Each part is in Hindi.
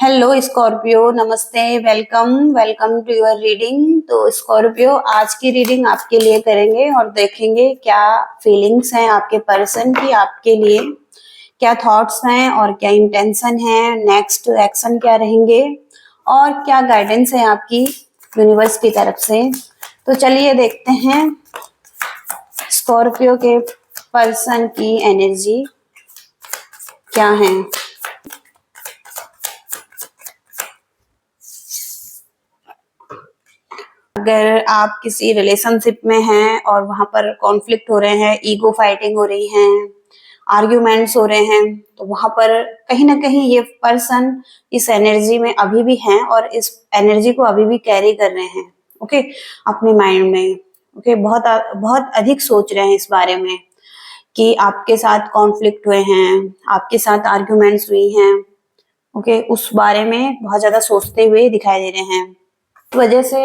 हेलो स्कॉर्पियो, नमस्ते। Welcome welcome to your reading. तो स्कॉर्पियो, आज की रीडिंग आपके लिए करेंगे और देखेंगे क्या फीलिंग्स हैं आपके पर्सन की, आपके लिए क्या थॉट्स हैं और क्या इंटेंशन है, नेक्स्ट एक्शन क्या रहेंगे और क्या गाइडेंस है आपकी यूनिवर्स की तरफ से। तो चलिए देखते हैं स्कॉर्पियो के पर्सन की एनर्जी क्या है। अगर आप किसी रिलेशनशिप में हैं और वहां पर कॉन्फ्लिक्ट हो रहे हैं, ईगो फाइटिंग हो रही है, आर्ग्यूमेंट्स हो रहे हैं, तो वहां पर कहीं ना कहीं ये पर्सन इस एनर्जी में अभी भी हैं और इस एनर्जी को अभी भी कैरी कर रहे हैं। ओके, अपने माइंड में। ओके, बहुत बहुत अधिक सोच रहे हैं इस बारे में कि आपके साथ कॉन्फ्लिक्ट हुए हैं, आपके साथ आर्ग्यूमेंट्स हुई हैं। ओके, उस बारे में बहुत ज्यादा सोचते हुए दिखाई दे रहे हैं। वजह से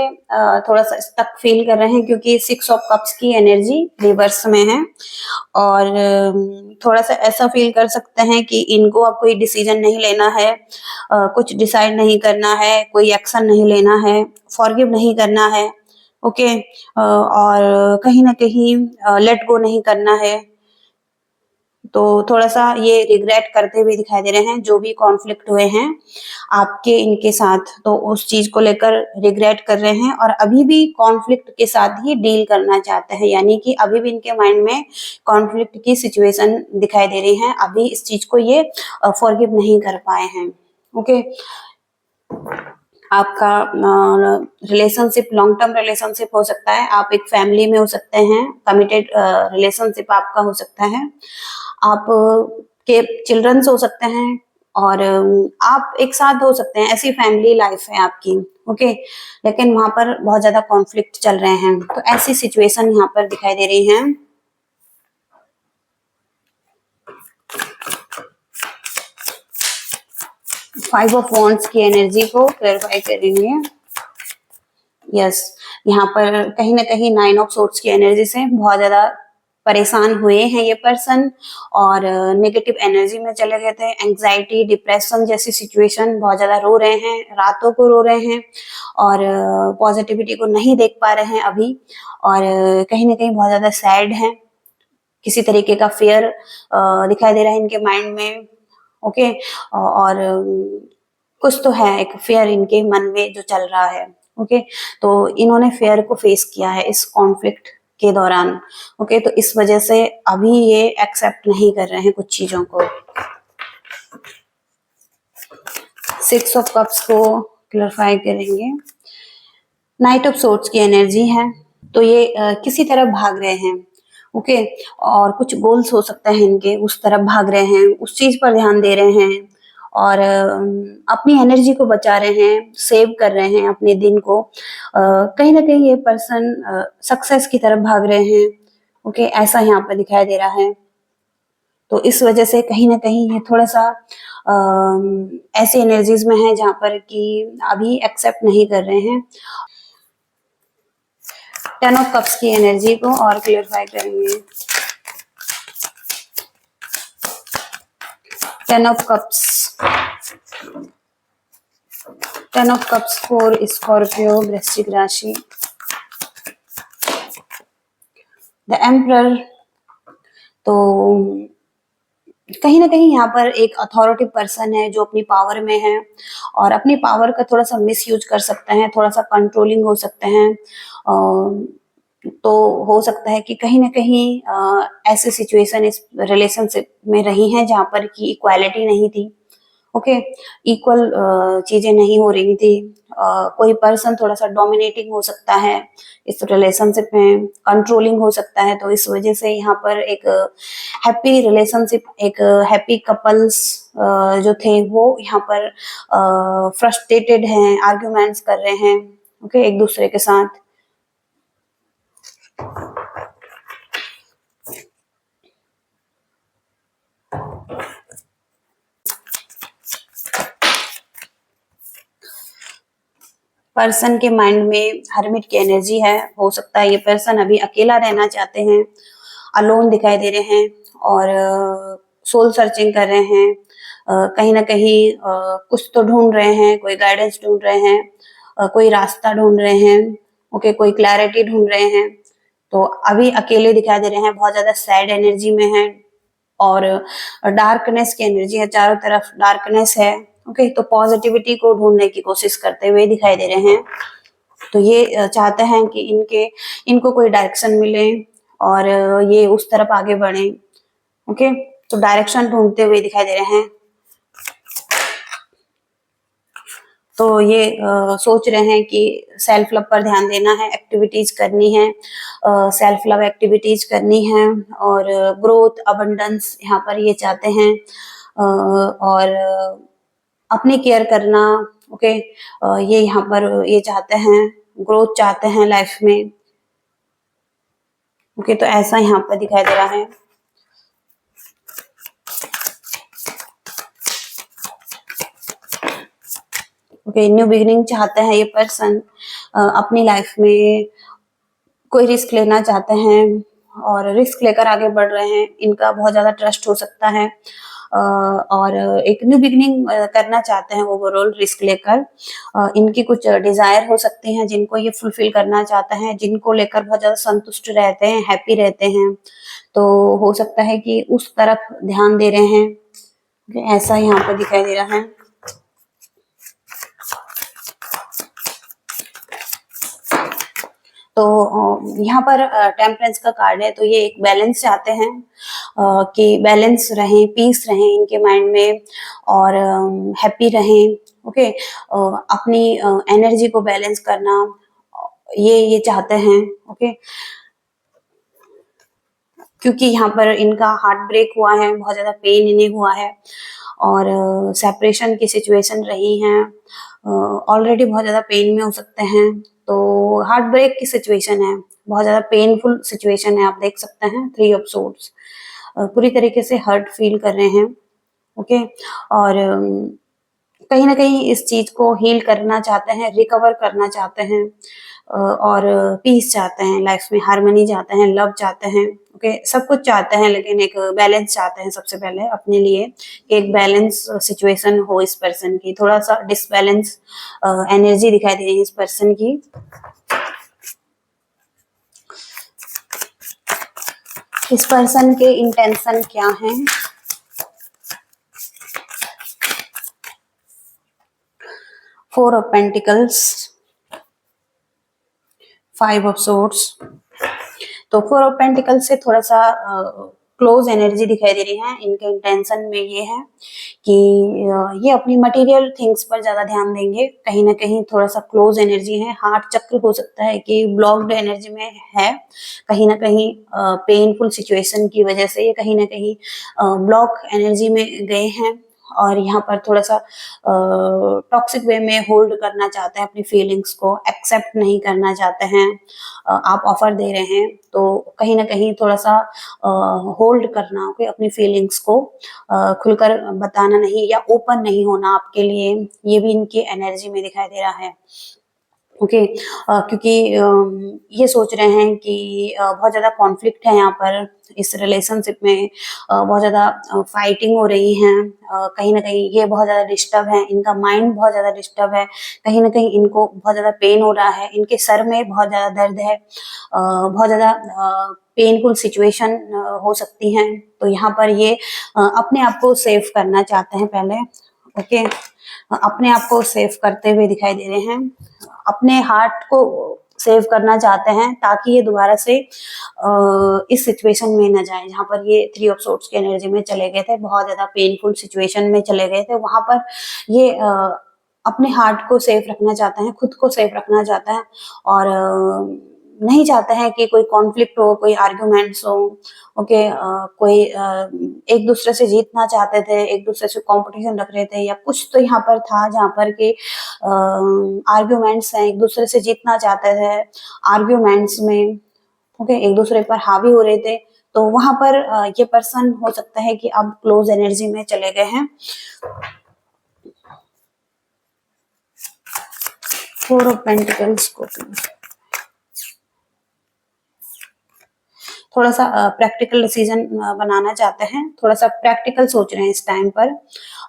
थोड़ा सा स्टक फील कर रहे हैं क्योंकि 6 ऑफ कप्स की एनर्जी रिवर्स में है और थोड़ा सा ऐसा फील कर सकते हैं कि इनको अब कोई डिसीजन नहीं लेना है, कुछ डिसाइड नहीं करना है, कोई एक्शन नहीं लेना है, फॉरगिव नहीं करना है। ओके, और कहीं ना कहीं लेट गो नहीं करना है। तो थोड़ा सा ये रिग्रेट करते हुए दिखाई दे रहे हैं जो भी कॉन्फ्लिक्ट हुए हैं आपके इनके साथ, तो उस चीज को लेकर रिग्रेट कर रहे हैं और अभी भी कॉन्फ्लिक्ट के साथ ही डील करना चाहते हैं। यानी कि अभी भी इनके माइंड में कॉन्फ्लिक्ट की सिचुएशन दिखाई दे रही है, अभी इस चीज को ये फॉरगिव नहीं कर पाए हैं। ओके, आपका रिलेशनशिप लॉन्ग टर्म रिलेशनशिप हो सकता है, आप एक फैमिली में हो सकते हैं, कमिटेड रिलेशनशिप आपका हो सकता है, आप के चिल्ड्रंस हो सकते हैं और आप एक साथ हो सकते हैं, ऐसी फैमिली लाइफ है आपकी। ओके, लेकिन वहां पर बहुत ज्यादा कॉन्फ्लिक्ट चल रहे हैं, तो ऐसी सिचुएशन यहाँ पर दिखाई दे रही है। 5 ऑफ वॉन्ड्स की एनर्जी को क्लैरिफाई करेंगे। यस, यहाँ पर कहीं ना कहीं 9 ऑफ सोर्ड्स की एनर्जी से बहुत ज्यादा परेशान हुए हैं ये पर्सन और नेगेटिव एनर्जी में चले गए थे। एंग्जाइटी, डिप्रेशन जैसी सिचुएशन, बहुत ज्यादा रो रहे हैं, रातों को रो रहे हैं और पॉजिटिविटी को नहीं देख पा रहे हैं अभी और कहीं ना कहीं बहुत ज्यादा सैड हैं। किसी तरीके का फियर दिखाई दे रहा है इनके माइंड में। ओके, और कुछ तो है, एक फियर इनके मन में जो चल रहा है। ओके, तो इन्होंने फेयर को फेस किया है इस कॉन्फ्लिक्ट के दौरान। ओके, तो इस वजह से अभी ये एक्सेप्ट नहीं कर रहे हैं कुछ चीजों को। 6 ऑफ कप्स को क्लैरिफाई करेंगे। नाइट ऑफ सोर्ड्स की एनर्जी है, तो ये किसी तरफ भाग रहे हैं। ओके, और कुछ गोल्स हो सकता है इनके, उस तरफ भाग रहे हैं, उस चीज पर ध्यान दे रहे हैं और अपनी एनर्जी को बचा रहे हैं, सेव कर रहे हैं अपने दिन को। कहीं ना कहीं ये पर्सन सक्सेस की तरफ भाग रहे हैं। ओके, ऐसा यहाँ पर दिखाई दे रहा है। तो इस वजह से कहीं ना कहीं ये थोड़ा सा ऐसी एनर्जीज में है जहाँ पर कि अभी एक्सेप्ट नहीं कर रहे हैं। 10 ऑफ कप्स की एनर्जी को और क्लियरफाई करेंगे। 10 of cups, 10 of cups for Scorpio वृश्चिक राशि। द एम्परर, तो कहीं ना कहीं यहाँ पर एक अथॉरिटी पर्सन है जो अपनी पावर में है और अपनी पावर का थोड़ा सा मिस यूज कर सकते हैं, थोड़ा सा कंट्रोलिंग हो सकते हैं। तो हो सकता है कि कहीं ना कहीं ऐसे सिचुएशन इस रिलेशनशिप में रही हैं जहाँ पर कि इक्वालिटी नहीं थी। ओके, इक्वल चीजें नहीं हो रही थी। कोई पर्सन थोड़ा सा डोमिनेटिंग हो सकता है इस रिलेशनशिप में, कंट्रोलिंग हो सकता है। तो इस वजह से यहाँ पर एक हैप्पी रिलेशनशिप, एक हैप्पी कपल्स जो थे वो यहाँ पर फ्रस्ट्रेटेड हैं, आर्ग्यूमेंट्स कर रहे हैं। ओके, एक दूसरे के साथ। पर्सन के माइंड में हर्मिट की एनर्जी है, हो सकता है ये पर्सन अभी अकेला रहना चाहते हैं, अलोन दिखाई दे रहे हैं और सोल सर्चिंग कर रहे हैं। कहीं ना कहीं कुछ तो ढूंढ रहे हैं, कोई गाइडेंस ढूंढ रहे हैं, कोई रास्ता ढूंढ रहे हैं, ओके, कोई क्लैरिटी ढूंढ रहे हैं। तो अभी अकेले दिखाई दे रहे हैं, बहुत ज्यादा सैड एनर्जी में है और डार्कनेस की एनर्जी है, चारों तरफ डार्कनेस है। ओके, तो पॉजिटिविटी को ढूंढने की कोशिश करते हुए दिखाई दे रहे हैं। तो ये चाहते हैं कि इनको कोई डायरेक्शन मिले और ये उस तरफ आगे बढ़े। ओके, तो डायरेक्शन ढूंढते हुए दिखाई दे रहे हैं। तो ये सोच रहे हैं कि सेल्फ लव पर ध्यान देना है, एक्टिविटीज करनी है, सेल्फ लव एक्टिविटीज करनी है और ग्रोथ अबंडेंस यहाँ पर ये चाहते हैं। और अपनी केयर करना, ओके, ये यहाँ पर ये चाहते हैं, ग्रोथ चाहते हैं लाइफ में। ओके, तो ऐसा यहाँ पर दिखाई दे रहा है। ओके, न्यू बिगिनिंग चाहते हैं ये पर्सन, अपनी लाइफ में कोई रिस्क लेना चाहते हैं और रिस्क लेकर आगे बढ़ रहे हैं। इनका बहुत ज्यादा ट्रस्ट हो सकता है और एक न्यू बिगिनिंग करना चाहते हैं ओवरऑल रिस्क लेकर। इनकी कुछ डिजायर हो सकती हैं जिनको ये फुलफिल करना चाहते हैं, जिनको लेकर बहुत ज्यादा संतुष्ट रहते हैं, हैप्पी रहते हैं। तो हो सकता है कि उस तरफ ध्यान दे रहे हैं, ऐसा यहाँ पर दिखाई दे रहा है। तो यहाँ पर टेम्परेंस का कार्ड है, तो ये एक बैलेंस चाहते हैं कि बैलेंस रहें, पीस रहें इनके माइंड में और हैप्पी रहें। ओके, अपनी एनर्जी को बैलेंस करना ये चाहते हैं। ओके, क्योंकि यहाँ पर इनका हार्ट ब्रेक हुआ है, बहुत ज्यादा पेन इन्हें हुआ है और सेपरेशन की सिचुएशन रही है, ऑलरेडी बहुत ज्यादा पेन में हो सकते हैं। तो हार्ट ब्रेक की सिचुएशन है, बहुत ज्यादा पेनफुल सिचुएशन है, आप देख सकते हैं 3 ऑफ सोर्ड्स, पूरी तरीके से हर्ट फील कर रहे हैं। ओके, और कहीं ना कहीं इस चीज को हील करना चाहते हैं, रिकवर करना चाहते हैं और पीस चाहते हैं लाइफ में, हार्मनी चाहते हैं, लव चाहते हैं। ओके, सब कुछ चाहते हैं लेकिन एक बैलेंस चाहते हैं सबसे पहले अपने लिए, कि एक बैलेंस सिचुएशन हो इस पर्सन की। थोड़ा सा डिसबैलेंस एनर्जी दिखाई दे रही है इस पर्सन की। इस पर्सन के इंटेंशन क्या हैं? 4 ऑफ पेंटिकल्स, 5 ऑफ सोर्ड्स। तो 4 ऑफ पेंटिकल से थोड़ा सा क्लोज एनर्जी दिखाई दे रही है। इनके इंटेंशन में ये है कि ये अपनी मटेरियल थिंग्स पर ज्यादा ध्यान देंगे, कहीं ना कहीं थोड़ा सा क्लोज एनर्जी है। हार्ट चक्र हो सकता है कि ब्लॉक्ड एनर्जी में है, कहीं ना कहीं पेनफुल सिचुएशन की वजह से ये कहीं ना कहीं ब्लॉक एनर्जी में गए हैं और यहाँ पर थोड़ा सा टॉक्सिक वे में होल्ड करना चाहते हैं, अपनी फीलिंग्स को एक्सेप्ट नहीं करना चाहते हैं। आप ऑफर दे रहे हैं तो कहीं ना कहीं थोड़ा सा होल्ड करना, ओके, अपनी फीलिंग्स को खुलकर बताना नहीं या ओपन नहीं होना आपके लिए, ये भी इनकी एनर्जी में दिखाई दे रहा है। ओके, क्योंकि ये सोच रहे हैं कि बहुत ज्यादा कॉन्फ्लिक्ट है यहाँ पर इस रिलेशनशिप में, बहुत ज्यादा फाइटिंग हो रही है, कहीं ना कहीं ये बहुत ज्यादा डिस्टर्ब है, इनका माइंड बहुत ज्यादा डिस्टर्ब है, कहीं ना कहीं इनको बहुत ज्यादा पेन हो रहा है, इनके सर में बहुत ज्यादा दर्द है, बहुत ज्यादा पेनफुल सिचुएशन हो सकती है। तो यहाँ पर ये अपने आप को सेव करना चाहते हैं पहले। ओके, अपने आप को सेव करते हुए दिखाई दे रहे हैं, अपने हार्ट को सेव करना चाहते हैं ताकि ये दोबारा से इस सिचुएशन में न जाए जहां पर ये 3 ऑफ सोर्ड्स की एनर्जी में चले गए थे, बहुत ज्यादा पेनफुल सिचुएशन में चले गए थे। वहां पर ये अपने हार्ट को सेफ रखना चाहते हैं, खुद को सेफ रखना चाहते हैं और नहीं चाहते हैं कि कोई कॉन्फ्लिक्ट हो, कोई आर्ग्यूमेंट्स हो। ओके, कोई एक दूसरे से जीतना चाहते थे, एक दूसरे से कंपटीशन रख रहे थे या कुछ तो यहाँ पर था जहाँ पर के आर्ग्यूमेंट्स हैं, एक दूसरे से जीतना चाहते थे आर्ग्यूमेंट्स में। ओके, एक दूसरे पर हावी हो रहे थे। तो वहां पर ये पर्सन हो सकता है कि अब क्लोज एनर्जी में चले गए हैं। 4 ऑफ पेंटिकल्स को थोड़ा सा प्रैक्टिकल डिसीजन बनाना चाहते हैं, थोड़ा सा प्रैक्टिकल सोच रहे हैं इस टाइम पर,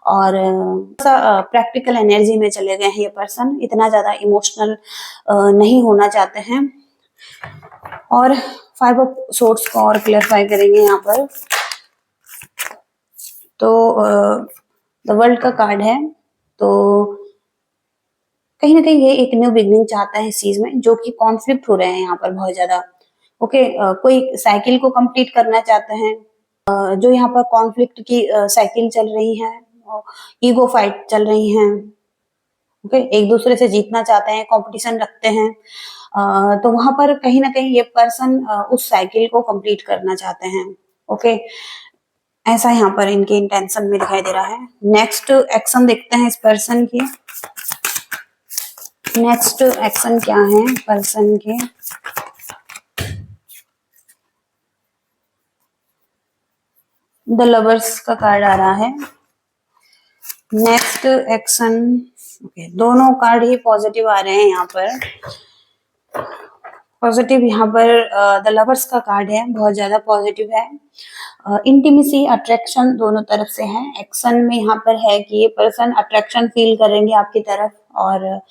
और थोड़ा सा प्रैक्टिकल एनर्जी में चले गए हैं ये पर्सन, इतना ज्यादा इमोशनल नहीं होना चाहते हैं। और 5 ऑफ सोर्ड्स को और क्लियरफाई करेंगे यहाँ पर। तो द वर्ल्ड का कार्ड है, तो कहीं ना कहीं ये एक न्यू बिगनिंग चाहता है इस चीज में, जो कि कॉन्फ्लिक्ट हो रहे हैं यहाँ पर बहुत ज्यादा। ओके, कोई साइकिल को कंप्लीट करना चाहते हैं, जो यहाँ पर कॉन्फ्लिक्ट की साइकिल चल रही है, ईगो फाइट चल रही है। ओके, एक दूसरे से जीतना चाहते हैं, कंपटीशन रखते हैं, तो वहां पर कहीं ना कहीं ये पर्सन उस साइकिल को कंप्लीट करना चाहते हैं। ओके, ऐसा यहाँ पर इनके इंटेंशन में दिखाई दे रहा है। नेक्स्ट एक्शन देखते हैं इस पर्सन की। नेक्स्ट एक्शन क्या है पर्सन के। द लवर्स का कार्ड आ रहा है। नेक्स्ट एक्शन, ओके, दोनों कार्ड ही पॉजिटिव आ रहे हैं यहाँ पर। पॉजिटिव यहाँ पर द लवर्स का कार्ड है, बहुत ज्यादा पॉजिटिव है। इंटीमेसी, अट्रैक्शन दोनों तरफ से है। एक्शन में यहाँ पर है कि ये पर्सन अट्रैक्शन फील करेंगे आपकी तरफ, और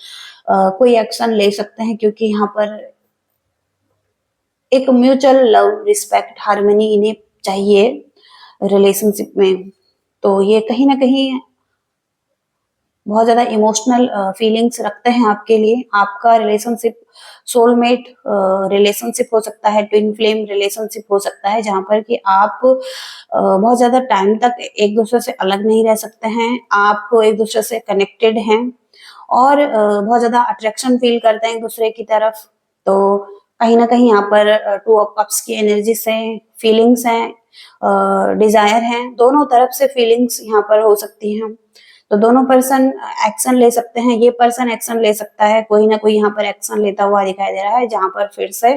कोई एक्शन ले सकते हैं, क्योंकि यहाँ पर एक म्यूचुअल लव, रिस्पेक्ट, हार्मनी इन्हें चाहिए रिलेशनशिप में। तो ये कहीं ना कहीं बहुत ज्यादा इमोशनल फीलिंग्स रखते हैं आपके लिए। आपका रिलेशनशिप सोलमेट रिलेशनशिप हो सकता है, ट्विन फ्लेम रिलेशनशिप हो सकता है, जहां पर कि आप बहुत ज्यादा टाइम तक एक दूसरे से अलग नहीं रह सकते हैं, आप एक दूसरे से कनेक्टेड हैं, और बहुत ज्यादा अट्रैक्शन फील करते हैं एक दूसरे की तरफ। तो कहीं ना कहीं यहाँ पर 2 ऑफ कप्स की एनर्जी से फीलिंग्स हैं, डिजायर हैं, दोनों तरफ से फीलिंग्स यहाँ पर हो सकती हैं। तो दोनों पर्सन एक्शन ले सकते हैं, ये पर्सन एक्शन ले सकता है, कोई ना कोई यहाँ पर एक्शन लेता हुआ दिखाई दे रहा है, जहां पर फिर से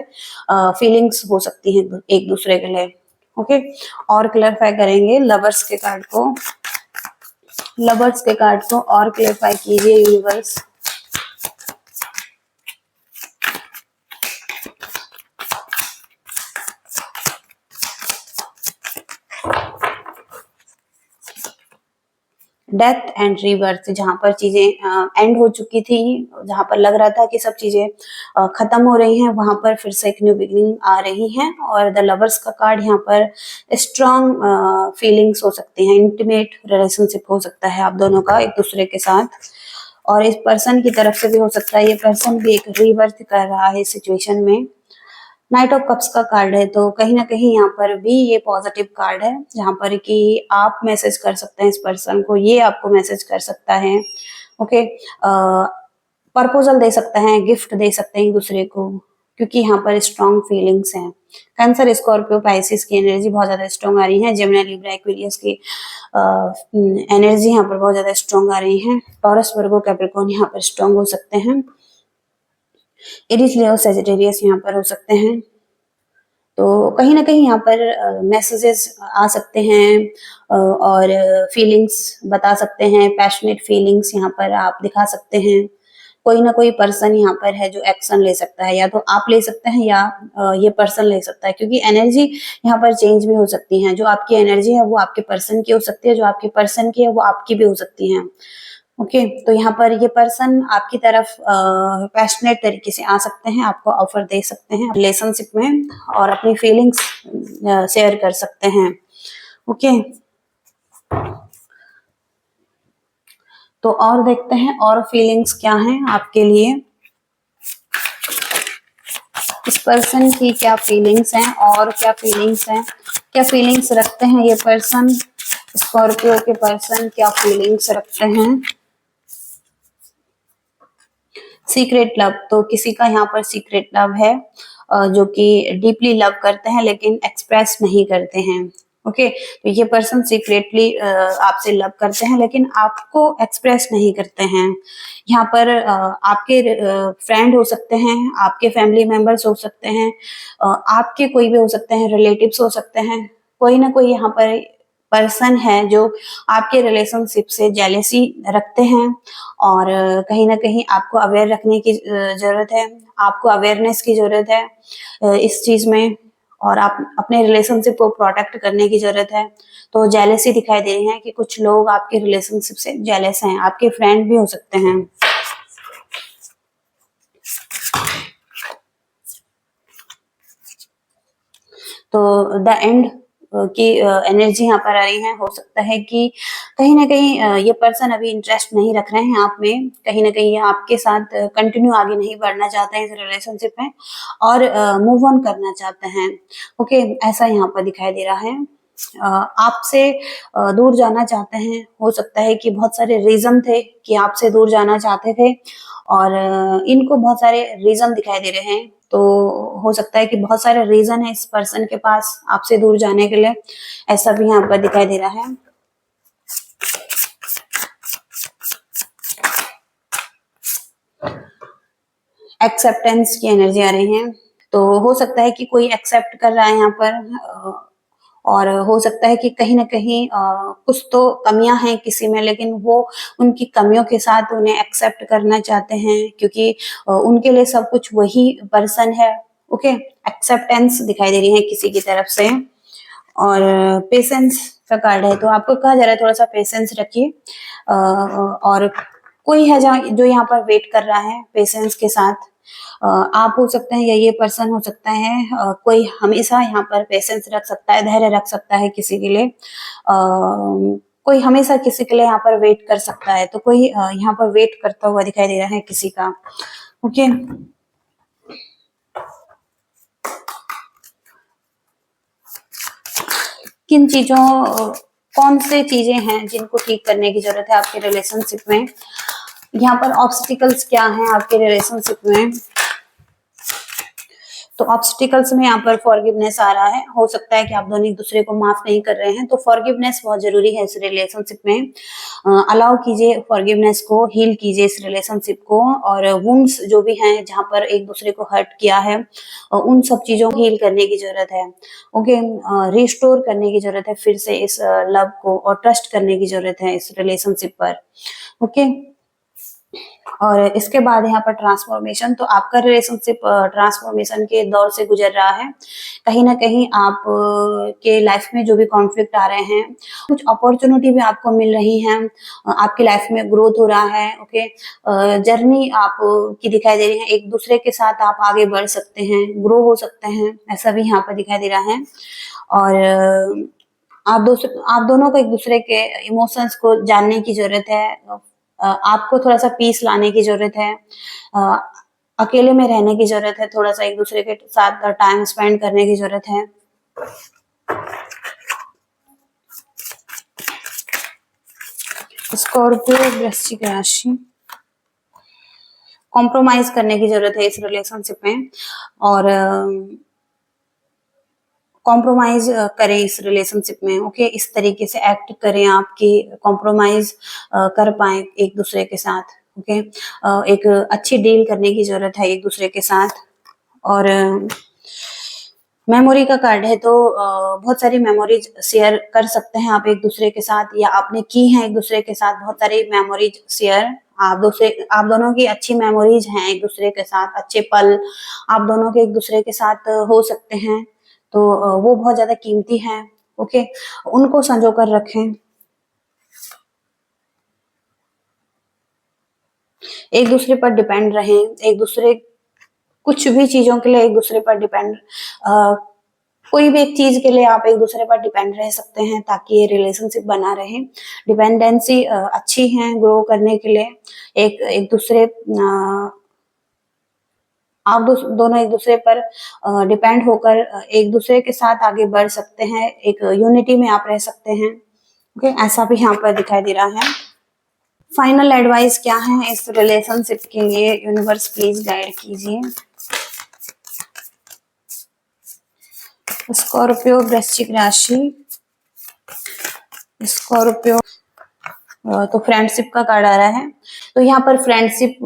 फीलिंग्स हो सकती हैं एक दूसरे के लिए। ओके, और क्लैरिफाई करेंगे लवर्स के कार्ड को। लवर्स के कार्ड को और क्लैरिफाई कीजिए यूनिवर्स। डेथ एंड रीबर्थ, जहां पर चीजें एंड हो चुकी थी, जहां पर लग रहा था कि सब चीजें खत्म हो रही हैं, वहां पर फिर से एक न्यू बिगनिंग आ रही है। और द लवर्स का कार्ड यहाँ पर स्ट्रॉन्ग फीलिंग्स हो सकती हैं, इंटीमेट रिलेशनशिप हो सकता है आप दोनों का एक दूसरे के साथ, और इस पर्सन की तरफ से भी हो सकता है, ये पर्सन भी एक रीबर्थ कर रहा है इस सिचुएशन में। नाइट ऑफ कप्स का कार्ड है, तो कहीं ना कहीं यहाँ पर भी ये पॉजिटिव कार्ड है, जहां पर कि आप मैसेज कर सकते हैं इस पर्सन को, ये आपको मैसेज कर सकता है। ओके, प्रपोजल दे सकते हैं, गिफ्ट दे सकते हैं एक दूसरे को, क्योंकि यहाँ पर स्ट्रॉन्ग फीलिंग्स हैं। कैंसर, स्कॉर्पियो, पाइसिस की एनर्जी बहुत ज्यादा स्ट्रॉन्ग आ रही है। जेमिनी, लिब्रा, एक्वेरियस की एनर्जी यहाँ पर बहुत ज्यादा स्ट्रॉन्ग आ रही है। टॉरस, वर्गो, कैप्रिकॉर्न यहाँ पर स्ट्रॉन्ग हो सकते हैं। एरीज, लियो, सजिटेरियस यहाँ पर हो सकते हैं। तो कहीं ना कहीं यहाँ पर मैसेजेस आ सकते हैं, और फीलिंग्स बता सकते हैं, पैशनेट फीलिंग्स यहाँ पर आप दिखा सकते हैं। कोई ना कोई पर्सन यहाँ पर है जो एक्शन ले सकता है, या तो आप ले सकते हैं या ये पर्सन ले सकता है, क्योंकि एनर्जी यहाँ पर चेंज भी हो सकती है। जो आपकी एनर्जी है वो आपके पर्सन की हो सकती है, जो आपके पर्सन की है वो आपकी भी हो सकती है। ओके, तो यहाँ पर ये पर्सन आपकी तरफ पैशनेट तरीके से आ सकते हैं, आपको ऑफर दे सकते हैं रिलेशनशिप में, और अपनी फीलिंग्स शेयर कर सकते हैं। ओके, तो और देखते हैं और फीलिंग्स क्या हैं आपके लिए, इस पर्सन की क्या फीलिंग्स हैं, और क्या फीलिंग्स हैं, क्या फीलिंग्स रखते हैं ये पर्सन। स्कॉर्पियो के पर्सन क्या फीलिंग्स रखते हैं। सीक्रेट लव, तो किसी का यहाँ पर सीक्रेट लव है, जो कि डीपली लव करते हैं लेकिन एक्सप्रेस नहीं करते हैं। ओके, तो ये पर्सन सीक्रेटली आपसे लव करते हैं लेकिन आपको एक्सप्रेस नहीं करते हैं। यहाँ पर आपके फ्रेंड हो सकते हैं, आपके फैमिली मेंबर्स हो सकते हैं, आपके कोई भी हो सकते हैं, रिलेटिव्स हो सकते हैं। कोई ना कोई यहाँ पर पर्सन है जो आपके रिलेशनशिप से जेलेसी रखते हैं, और कहीं ना कहीं आपको अवेयर रखने की जरूरत है, आपको अवेयरनेस की जरूरत है इस चीज में। और आप अपने रिलेशनशिप को प्रोटेक्ट करने की जरूरत है। तो जेलेसी दिखाई दे रही है कि कुछ लोग आपके रिलेशनशिप से जेलस हैं, आपके फ्रेंड भी हो सकते हैं। तो द एंड की एनर्जी यहाँ पर आ रही है। हो सकता है कि कहीं ना कहीं ये पर्सन अभी इंटरेस्ट नहीं रख रहे हैं आप में, कहीं ना कहीं ये आपके साथ कंटिन्यू आगे नहीं बढ़ना चाहते हैं इस रिलेशनशिप में और मूव ऑन करना चाहते हैं। ओके, ऐसा यहाँ पर दिखाई दे रहा है। आपसे दूर जाना चाहते हैं। हो सकता है कि बहुत सारे रीजन थे कि आपसे दूर जाना चाहते थे और इनको बहुत सारे रीजन दिखाई दे रहे हैं। तो हो सकता है कि बहुत सारे रीजन है इस पर्सन के पास आपसे दूर जाने के लिए, ऐसा भी यहाँ पर दिखाई दे रहा है। एक्सेप्टेंस की एनर्जी आ रही है। तो हो सकता है कि कोई एक्सेप्ट कर रहा है यहाँ पर और हो सकता है कि कहीं ना कहीं कुछ तो कमियां हैं किसी में, लेकिन वो उनकी कमियों के साथ उन्हें एक्सेप्ट करना चाहते हैं क्योंकि उनके लिए सब कुछ वही पर्सन है। ओके, एक्सेप्टेंस दिखाई दे रही है किसी की तरफ से। और पेशेंस का कार्ड है, तो आपको कहा जा रहा है थोड़ा सा पेशेंस रखिए। और कोई है जो यहाँ पर वेट कर रहा है पेशेंस के साथ। आप हो सकते हैं या ये पर्सन हो सकता है। कोई हमेशा यहाँ पर पेशेंस रख सकता है, धैर्य रख सकता है किसी के लिए। कोई हमेशा किसी के लिए यहाँ पर वेट कर सकता है। तो कोई यहाँ पर वेट करता हुआ दिखाई दे रहा है किसी का। ओके, किन चीजों कौन से चीजें हैं जिनको ठीक करने की जरूरत है आपके रिलेशनशिप में? यहाँ पर ऑब्स्टिकल्स क्या हैं आपके रिलेशनशिप में? तो ऑब्स्टिकल्स में यहाँ पर फॉरगिवनेस आ रहा है। हो सकता है कि आप दोनों एक दूसरे को माफ नहीं कर रहे हैं, तो फॉरगिवनेस बहुत जरूरी है इस रिलेशनशिप में। अलाउ कीजिए फॉरगिवनेस को, हील कीजिए इस रिलेशनशिप को। और वुंड्स जो भी हैं जहां पर एक दूसरे को हर्ट किया है उन सब चीजों को हील करने की जरूरत है। ओके, रिस्टोर करने की जरूरत है फिर से इस लव को, और ट्रस्ट करने की जरूरत है इस रिलेशनशिप पर। ओके, और इसके बाद यहाँ पर ट्रांसफॉर्मेशन। तो आपका रिलेशनशिप ट्रांसफॉर्मेशन के दौर से गुजर रहा है। कहीं ना कहीं आप के लाइफ में जो भी कॉन्फ्लिक्ट आ रहे हैं, कुछ अपॉर्चुनिटी भी आपको मिल रही हैं। आपकी लाइफ में ग्रोथ हो रहा है। ओके, जर्नी आप की दिखाई दे रही है, एक दूसरे के साथ आप आगे बढ़ सकते हैं, ग्रो हो सकते हैं, ऐसा भी यहाँ पर दिखाई दे रहा है। और आप दोनों को एक दूसरे के इमोशंस को जानने की जरूरत है। आपको थोड़ा सा पीस लाने की जरूरत है। अकेले में रहने की जरूरत है, थोड़ा सा एक दूसरे के साथ टाइम स्पेंड करने की जरूरत है। स्कॉर्पियो वृश्चिक राशि, कॉम्प्रोमाइज करने की जरूरत है इस रिलेशनशिप में और कॉम्प्रोमाइज करें इस रिलेशनशिप में। ओके, इस तरीके से एक्ट करें आप कि कॉम्प्रोमाइज कर पाए एक दूसरे के साथ। ओके, एक अच्छी डील करने की जरूरत है एक दूसरे के साथ। और मेमोरी का कार्ड है, तो बहुत सारी मेमोरीज शेयर कर सकते हैं आप एक दूसरे के साथ, या आपने की हैं एक दूसरे के साथ बहुत सारी मेमोरीज शेयर। आप दोनों की अच्छी मेमोरीज हैं एक दूसरे के साथ, अच्छे पल आप दोनों के एक दूसरे के साथ हो सकते हैं। तो वो बहुत ज्यादा कीमती हैं। ओके, उनको संजो कर रखें। एक दूसरे पर डिपेंड रहें, एक दूसरे कुछ भी चीजों के लिए एक दूसरे पर डिपेंड, कोई भी एक चीज के लिए आप एक दूसरे पर डिपेंड रह सकते हैं ताकि ये रिलेशनशिप बना रहे। डिपेंडेंसी अच्छी है ग्रो करने के लिए। एक दूसरे आप दोनों एक दूसरे पर डिपेंड होकर एक दूसरे के साथ आगे बढ़ सकते हैं, एक यूनिटी में आप रह सकते हैं। ओके, ऐसा भी यहाँ पर दिखाई दे रहा है। फाइनल एडवाइस क्या है इस रिलेशनशिप के लिए? यूनिवर्स प्लीज गाइड कीजिए। स्कॉर्पियो वृश्चिक राशि, स्कॉर्पियो, तो फ्रेंडशिप का कार्ड आ रहा है। तो यहाँ पर फ्रेंडशिप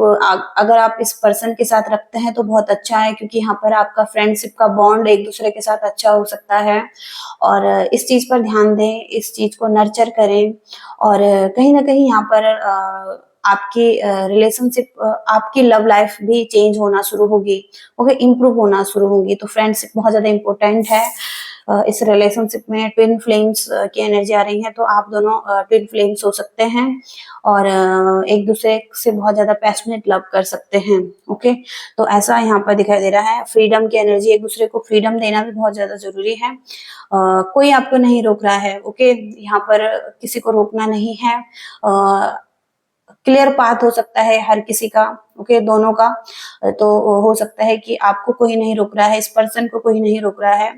अगर आप इस पर्सन के साथ रखते हैं तो बहुत अच्छा है, क्योंकि यहाँ पर आपका फ्रेंडशिप का बॉन्ड एक दूसरे के साथ अच्छा हो सकता है। और इस चीज पर ध्यान दें, इस चीज को नर्चर करें। और कहीं ना कहीं यहाँ पर आपकी रिलेशनशिप, आपकी लव लाइफ भी चेंज होना शुरू होगी, ओके, इम्प्रूव होना शुरू होगी। तो फ्रेंडशिप बहुत ज्यादा इंपॉर्टेंट है। इस रिलेशनशिप में ट्विन फ्लेम्स की एनर्जी आ रही है, तो आप दोनों ट्विन फ्लेम्स हो सकते हैं और एक दूसरे से बहुत ज्यादा पैशनेट लव कर सकते हैं, ओके। तो ऐसा यहाँ पर दिखाई दे रहा है। फ्रीडम की एनर्जी, एक दूसरे को फ्रीडम देना भी बहुत ज्यादा जरूरी है। कोई आपको नहीं रोक रहा है, ओके, यहाँ पर किसी को रोकना नहीं है। क्लियर पाथ हो सकता है हर किसी का, ओके, दोनों का। तो हो सकता है कि आपको कोई नहीं रोक रहा है, इस पर्सन को कोई नहीं रोक रहा है,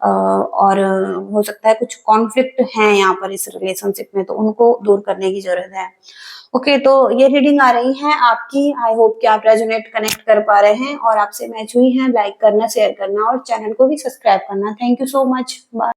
और हो सकता है कुछ कॉन्फ्लिक्ट है यहाँ पर इस रिलेशनशिप में, तो उनको दूर करने की जरूरत है, ओके। तो ये रीडिंग आ रही है आपकी। आई होप कि आप रेजोनेट कनेक्ट कर पा रहे हैं और आपसे मैच हुई हैं। लाइक करना, शेयर करना और चैनल को भी सब्सक्राइब करना। Thank you so much. Bye.